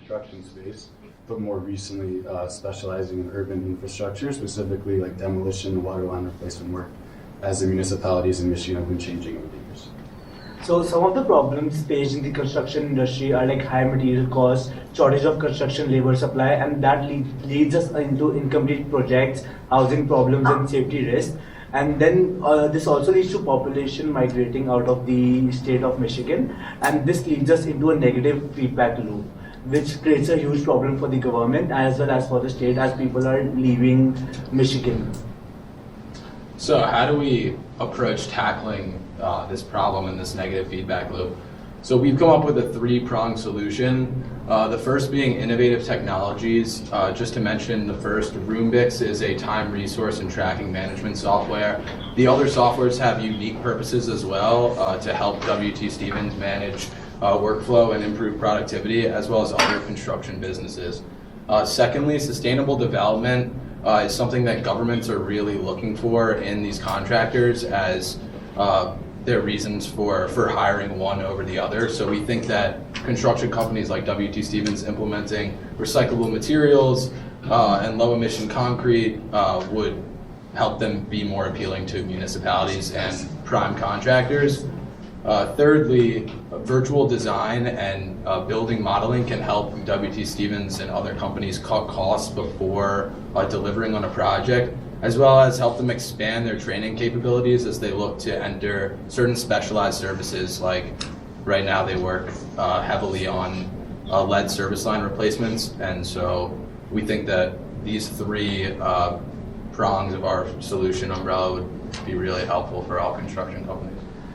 construction space, but more recently specializing in urban infrastructure, specifically like demolition, water line replacement work, as the municipalities in Michigan have been changing over the years. So some of the problems faced in the construction industry are like high material costs, shortage of construction labor supply, and that leads us into incomplete projects, housing problems, and safety risks. And then this also leads to population migrating out of the state of Michigan, and this leads us into a negative feedback loop, which creates a huge problem for the government as well as for the state as people are leaving Michigan. So how do we approach tackling this problem and this negative feedback loop? So we've come up with a three-pronged solution. The first being innovative technologies. Just to mention the first, Roombix is a time, resource, and tracking management software. The other softwares have unique purposes as well to help W.T. Stevens manage workflow and improve productivity, as well as other construction businesses. Secondly, sustainable development is something that governments are really looking for in these contractors as their reasons for hiring one over the other. So we think that construction companies like W.T. Stevens implementing recyclable materials and low emission concrete would help them be more appealing to municipalities and prime contractors. Thirdly, virtual design and building modeling can help W.T. Stevens and other companies cut costs before delivering on a project, as well as help them expand their training capabilities as they look to enter certain specialized services. Like right now they work heavily on lead service line replacements, and so we think that these three prongs of our solution umbrella would be really helpful for all construction companies.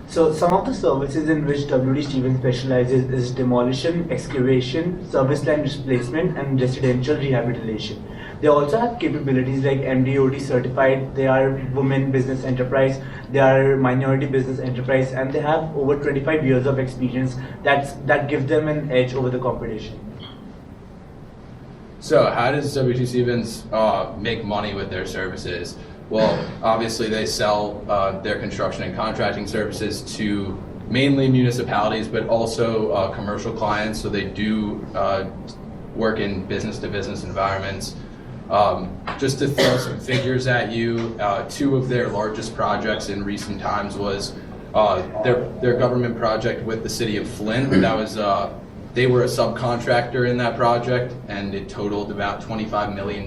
So some of the services in which W.T. Stevens specializes is demolition, excavation, service line displacement, and residential rehabilitation. They also have capabilities like MDOT certified, they are women business enterprise, they are minority business enterprise, and they have over 25 years of experience that gives them an edge over the competition. So how does W.T. Stevens make money with their services? Well, obviously they sell their construction and contracting services to mainly municipalities, but also commercial clients. So they do work in business-to-business environments. Just to throw some figures at you, two of their largest projects in recent times was their government project with the city of Flint. That was they were a subcontractor in that project, and it totaled about $25 million.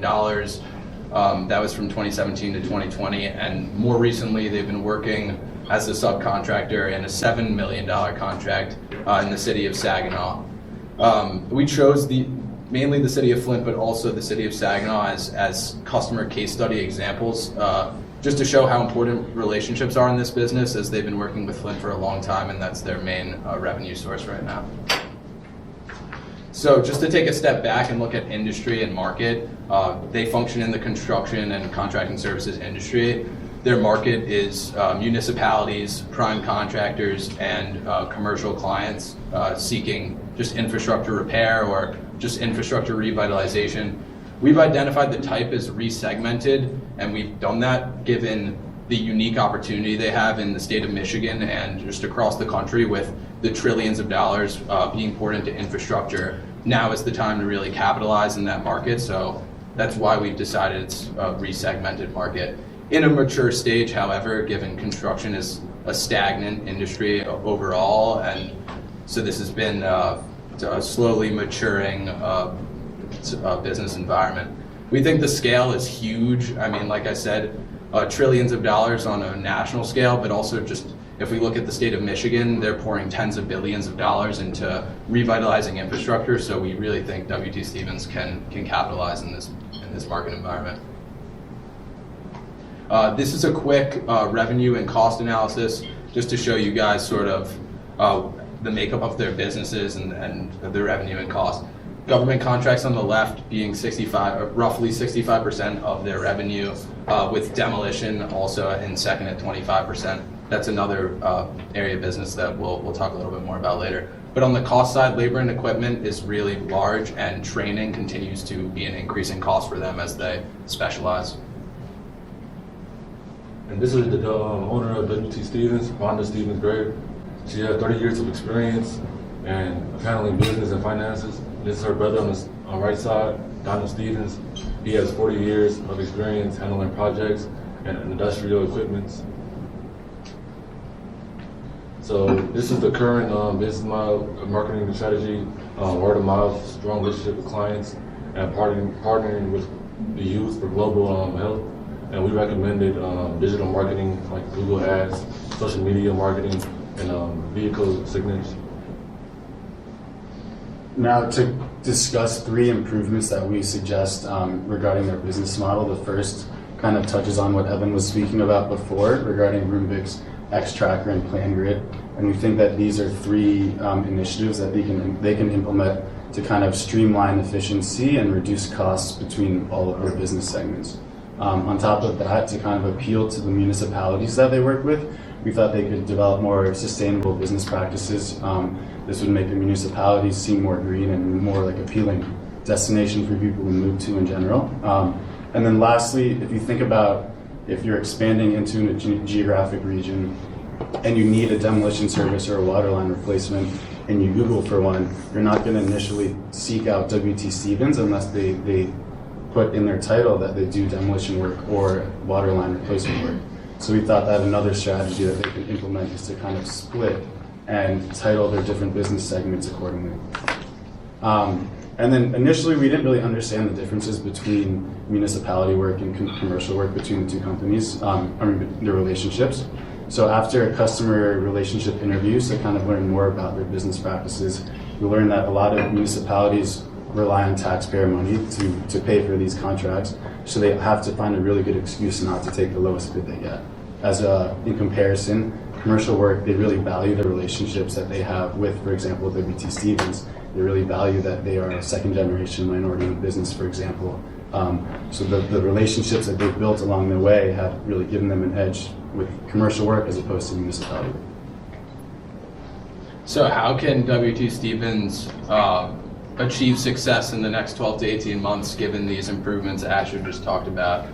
That was from 2017 to 2020, and more recently they've been working as a subcontractor in a $7 million contract in the city of Saginaw. We chose mainly the city of Flint, but also the city of Saginaw as customer case study examples, just to show how important relationships are in this business, as they've been working with Flint for a long time, and that's their main revenue source right now. So just to take a step back and look at industry and market, they function in the construction and contracting services industry. Their market is municipalities, prime contractors, and commercial clients seeking just infrastructure repair or just infrastructure revitalization. We've identified the type as resegmented, and we've done that given the unique opportunity they have in the state of Michigan and just across the country with the trillions of dollars being poured into infrastructure. Now is the time to really capitalize in that market, so that's why we've decided it's a resegmented market. In a mature stage, however, given construction is a stagnant industry overall, and so this has been a slowly maturing business environment. We think the scale is huge. I mean, like I said, trillions of dollars on a national scale, but also just if we look at the state of Michigan, they're pouring tens of billions of dollars into revitalizing infrastructure. So we really think W.T. Stevens can capitalize in this market environment. This is a quick revenue and cost analysis, just to show you guys sort of the makeup of their businesses and their revenue and cost. Government contracts on the left being roughly 65% of their revenue, with demolition also in second at 25%. That's another area of business that we'll talk a little bit more about later. But on the cost side, labor and equipment is really large, and training continues to be an increasing cost for them as they specialize. And this is the owner of W.T. Stevens, Rhonda Stevens Gray. She has 30 years of experience in handling business and finances. This is her brother on the right side, Donald Stevens. He has 40 years of experience handling projects and industrial equipment. So this is the current business model, marketing strategy, word of mouth, strong relationship with clients, and partnering with the youth for global health. And we recommended digital marketing like Google Ads, social media marketing, and vehicle signage. Now to discuss 3 improvements that we suggest regarding their business model. The first kind of touches on what Evan was speaking about before regarding Roombix, X-Tracker, and PlanGrid. And we think that these are 3 initiatives that they can implement to kind of streamline efficiency and reduce costs between all of their business segments. On top of that, to kind of appeal to the municipalities that they work with, we thought they could develop more sustainable business practices. This would make the municipalities seem more green and more like appealing destination for people to move to in general. And then lastly, if you think about if you're expanding into a geographic region and you need a demolition service or a water line replacement and you Google for one, you're not going to initially seek out WT Stevens unless they put in their title that they do demolition work or water line replacement work. So we thought that another strategy that they could implement is to kind of split and title their different business segments accordingly. And then initially we didn't really understand the differences between municipality work and commercial work between the 2 companies, their relationships. So after a customer relationship interviews to kind of learn more about their business practices, we learned that a lot of municipalities rely on taxpayer money to pay for these contracts, so they have to find a really good excuse not to take the lowest bid they get. In comparison, commercial work, they really value the relationships that they have with, for example, WT Stevens. They really value that they are a second-generation minority-owned business, for example. So the relationships that they've built along the way have really given them an edge with commercial work as opposed to municipality work. So how can WT Stevens achieve success in the next 12 to 18 months given these improvements Asher just talked about?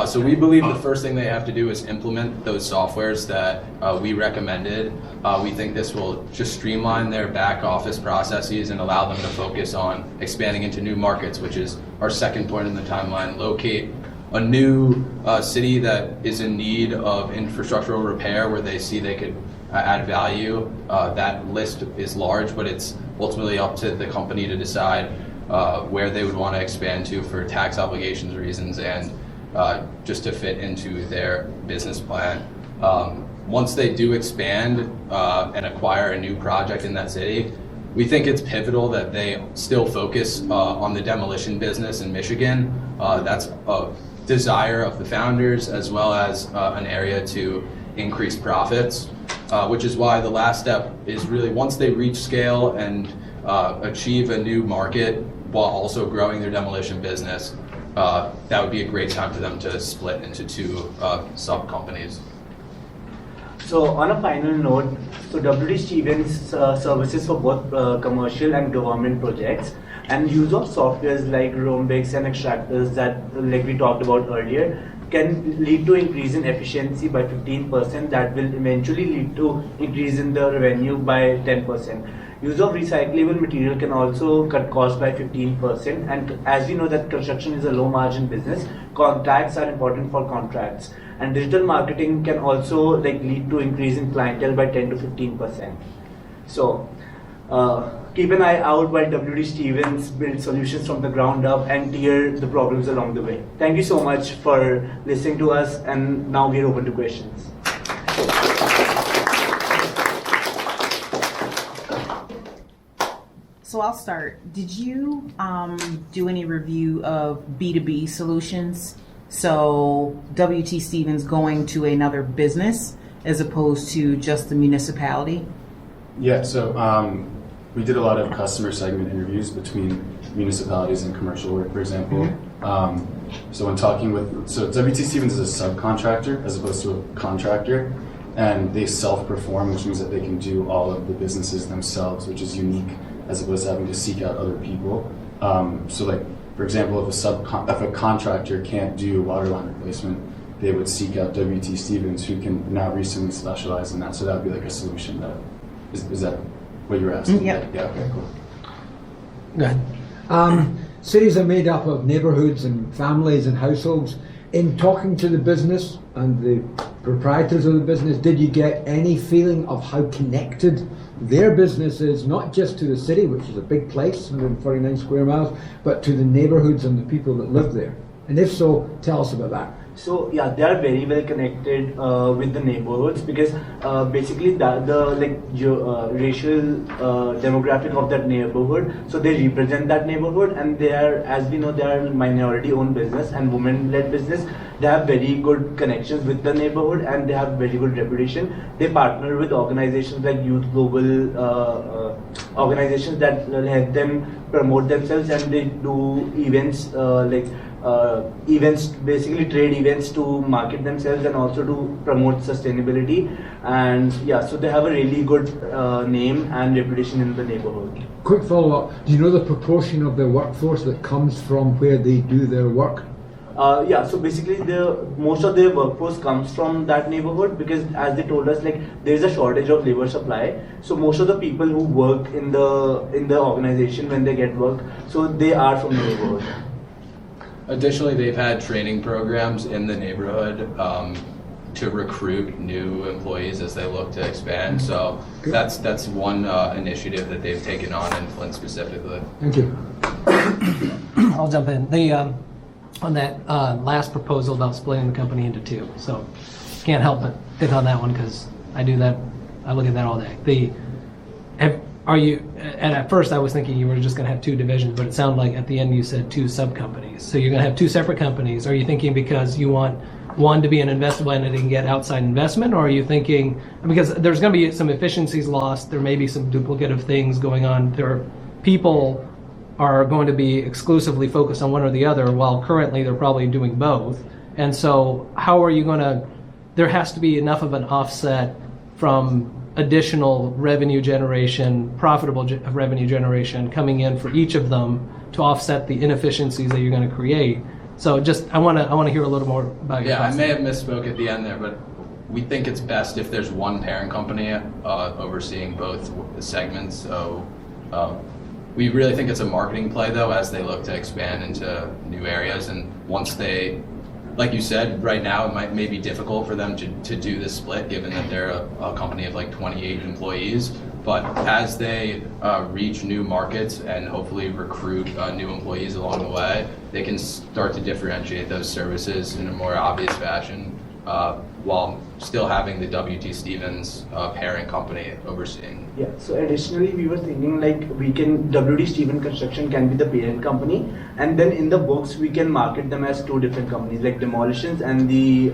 So we believe the first thing they have to do is implement those softwares that we recommended. We think this will just streamline their back office processes and allow them to focus on expanding into new markets, which is our second point in the timeline. Locate a new city that is in need of infrastructural repair where they see they could add value. That list is large, but it's ultimately up to the company to decide where they would want to expand to for tax obligations reasons and just to fit into their business plan. Once they do expand and acquire a new project in that city, we think it's pivotal that they still focus on the demolition business in Michigan. That's a desire of the founders as well as an area to increase profits, which is why the last step is really once they reach scale and achieve a new market while also growing their demolition business, that would be a great time for them to split into 2 sub-companies. So on a final note, so WT Stevens services for both commercial and government projects, and use of softwares like Roombix and extractors that like we talked about earlier can lead to increase in efficiency by 15%, that will eventually lead to increase in the revenue by 10%. Use of recyclable material can also cut costs by 15%, and as we know that construction is a low margin business, contacts are important for contracts, and digital marketing can also lead to increase in clientele by 10 to 15%. So keep an eye out while WT Stevens build solutions from the ground up and clear the problems along the way. Thank you so much for listening to us, and now we're open to questions. So I'll start. Did you do any review of B2B solutions? So WT Stevens going to another business as opposed to just the municipality? Yeah, so we did a lot of customer segment interviews between municipalities and commercial work, for example. So when talking so WT Stevens is a subcontractor as opposed to a contractor, and they self-perform, which means that they can do all of the businesses themselves, which is unique as opposed to having to seek out other people. So for example, if a contractor can't do water line replacement, they would seek out WT Stevens, who can now recently specialize in that. So that would be a solution. Is that what you were asking? Yep. Yeah, okay, cool. Go ahead. Cities are made up of neighbourhoods and families and households. In talking to the business and the proprietors of the business, did you get any feeling of how connected their business is, not just to the city, which is a big place, 149 square miles, but to the neighbourhoods and the people that live there? And if so, tell us about that. So yeah, they are very well connected with the neighborhoods because basically the racial demographic of that neighborhood. So they represent that neighborhood, and they are, as we know, they are minority-owned business and women-led business. They have very good connections with the neighborhood, and they have very good reputation. They partner with organizations like Youth Global, organizations that help them promote themselves, and they do events events, basically trade events to market themselves and also to promote sustainability. And yeah, so they have a really good name and reputation in the neighborhood. Quick follow-up, do you know the proportion of their workforce that comes from where they do their work? Yeah, so basically most of their workforce comes from that neighborhood because, as they told us, like there is a shortage of labor supply. So most of the people who work in the organization, when they get work, so they are from the neighborhood. Additionally, they've had training programs in the neighborhood to recruit new employees as they look to expand. So that's one initiative that they've taken on in Flint specifically. Thank you. I'll jump in. On that last proposal about splitting the company into two. So can't help but pick on that one because I do that. I look at that all day. And at first I was thinking you were just going to have two divisions, but it sounded like at the end you said two sub-companies. So you're going to have two separate companies. Are you thinking because you want one to be an investable entity and get outside investment, or are you thinking, because there's going to be some efficiencies lost, there may be some duplicative things going on, people are going to be exclusively focused on one or the other, while currently they're probably doing both. And so how are you going to, there has to be enough of an offset from additional revenue generation, profitable revenue generation coming in for each of them to offset the inefficiencies that you're going to create. So just, I want to hear a little more about your thoughts. I may have misspoke at the end there, but we think it's best if there's one parent company overseeing both segments. So we really think it's a marketing play, though, as they look to expand into new areas. And once they, like you said, right now it may be difficult for them to do this split, given that they're a company of like 28 employees. But as they reach new markets and hopefully recruit new employees along the way, they can start to differentiate those services in a more obvious fashion, while still having the W.T. Stevens parent company overseeing. Yeah, so additionally we were thinking like W.T. Stevens Construction can be the parent company, and then in the books we can market them as two different companies, like Demolitions and the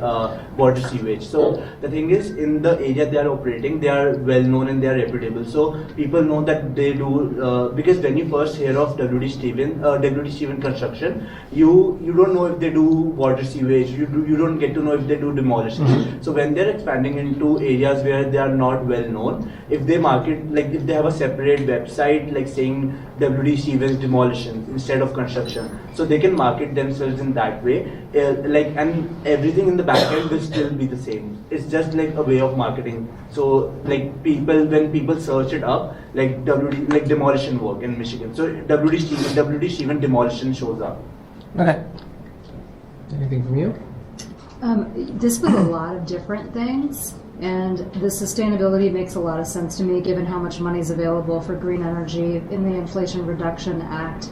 Water Sewage. So the thing is, in the area they are operating, they are well known and they are reputable. So people know that they do, because when you first hear of W.T. Stevens Construction, you don't know if they do water sewage, you don't get to know if they do demolitions. Mm-hmm. So when they're expanding into areas where they are not well known, if they market, like if they have a separate website like saying W.T. Stevens Demolitions instead of construction, so they can market themselves in that way, and everything in the back end will still be the same. It's just like a way of marketing. So like when people search it up, like demolition work in Michigan, so W.T. Stevens Demolition shows up. Okay. Anything from you? This was a lot of different things, and the sustainability makes a lot of sense to me given how much money is available for green energy in the Inflation Reduction Act.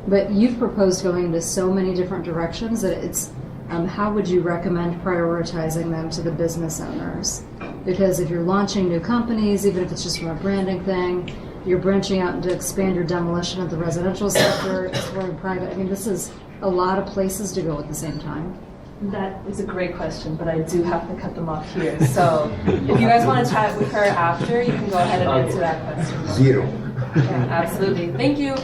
But you've proposed going into so many different directions that it's, how would you recommend prioritizing them to the business owners? Because if you're launching new companies, even if it's just from a branding thing, you're branching out to expand your demolition of the residential sector, exploring private. I mean, this is a lot of places to go at the same time. That is a great question, but I do have to cut them off here. So if you guys want to chat with her after, you can go ahead and answer that question. Zero. Yeah, absolutely. Thank you.